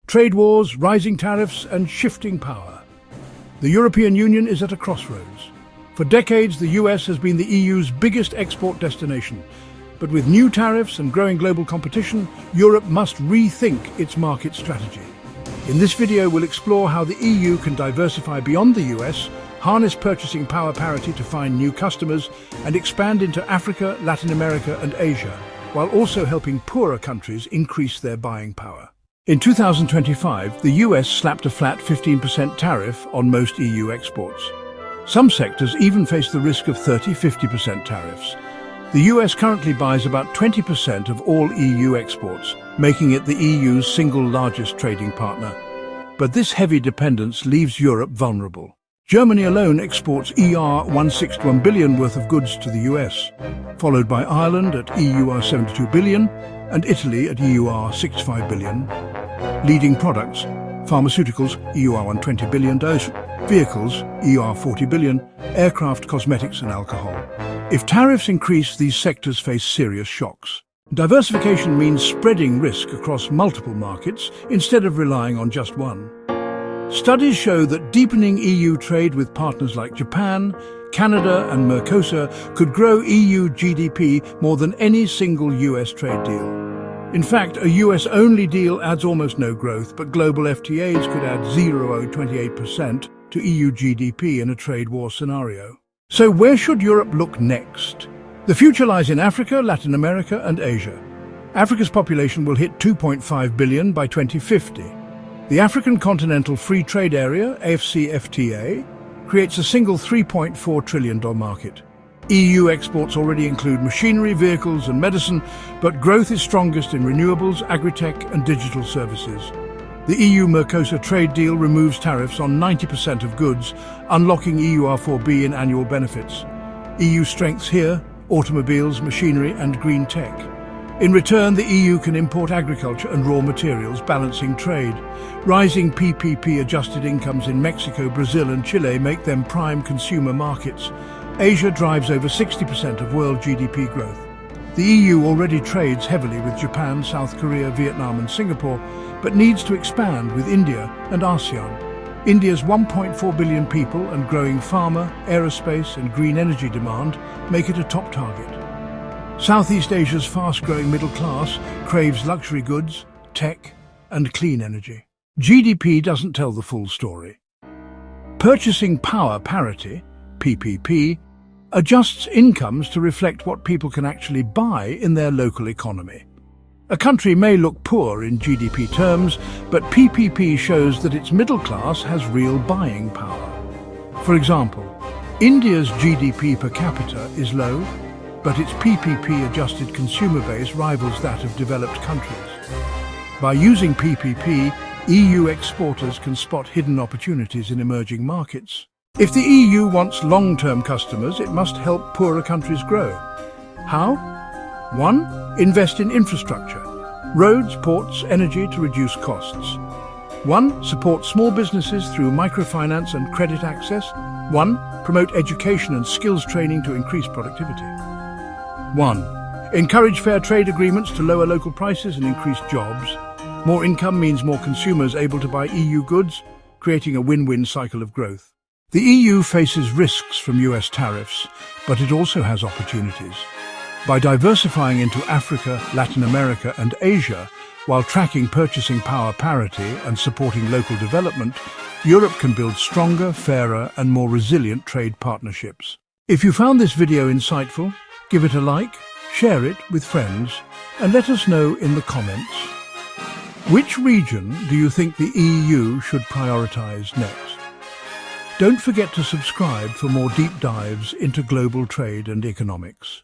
Trade wars, rising tariffs, and shifting power. The European Union is at a crossroads. For decades, the US has been the EU's biggest export destination. But with new tariffs and growing global competition, Europe must rethink its market strategy. In this video, we'll explore how the EU can diversify beyond the US, harness purchasing power parity to find new customers, and expand into Africa, Latin America, and Asia, while also helping poorer countries increase their buying power. In 2025, the US slapped a flat 15% tariff on most EU exports. Some sectors even face the risk of 30–50% tariffs. The US currently buys about 20% of all EU exports, making it the EU's single largest trading partner. But this heavy dependence leaves Europe vulnerable. Germany alone exports €161 billion worth of goods to the US, followed by Ireland at €72 billion and Italy at €65 billion. Leading products: pharmaceuticals €120 billion, vehicles €40 billion, aircraft, cosmetics and alcohol. If tariffs increase, these sectors face serious shocks. Diversification means spreading risk across multiple markets instead of relying on just one. Studies show that deepening EU trade with partners like Japan, Canada and Mercosur could grow EU GDP more than any single US trade deal. In fact, a US-only deal adds almost no growth, but global FTAs could add 0.28% to EU GDP in a trade war scenario. So where should Europe look next? The future lies in Africa, Latin America and Asia. Africa's population will hit 2.5 billion by 2050. The African Continental Free Trade Area, AfCFTA, creates a single $3.4 trillion market. EU exports already include machinery, vehicles and medicine, but growth is strongest in renewables, agri-tech and digital services. The EU-Mercosur trade deal removes tariffs on 90% of goods, unlocking EUR4B in annual benefits. EU strengths here: automobiles, machinery and green tech. In return, the EU can import agriculture and raw materials, balancing trade. Rising PPP-adjusted incomes in Mexico, Brazil and Chile make them prime consumer markets. Asia drives over 60% of world GDP growth. The EU already trades heavily with Japan, South Korea, Vietnam and Singapore, but needs to expand with India and ASEAN. India's 1.4 billion people and growing pharma, aerospace and green energy demand make it a top target. Southeast Asia's fast-growing middle class craves luxury goods, tech and clean energy. GDP doesn't tell the full story. Purchasing power parity, PPP, adjusts incomes to reflect what people can actually buy in their local economy. A country may look poor in GDP terms, but PPP shows that its middle class has real buying power. For example, India's GDP per capita is low, but its PPP-adjusted consumer base rivals that of developed countries. By using PPP, EU exporters can spot hidden opportunities in emerging markets. If the EU wants long-term customers, it must help poorer countries grow. How? 1. Invest in infrastructure: roads, ports, energy to reduce costs. 1. Support small businesses through microfinance and credit access. 1. Promote education and skills training to increase productivity. 1. Encourage fair trade agreements to lower local prices and increase jobs. More income means more consumers able to buy EU goods, creating a win-win cycle of growth. The EU faces risks from US tariffs, but it also has opportunities. By diversifying into Africa, Latin America and Asia, while tracking purchasing power parity and supporting local development, Europe can build stronger, fairer and more resilient trade partnerships. If you found this video insightful, give it a like, share it with friends, and let us know in the comments. Which region do you think the EU should prioritize next? Don't forget to subscribe for more deep dives into global trade and economics.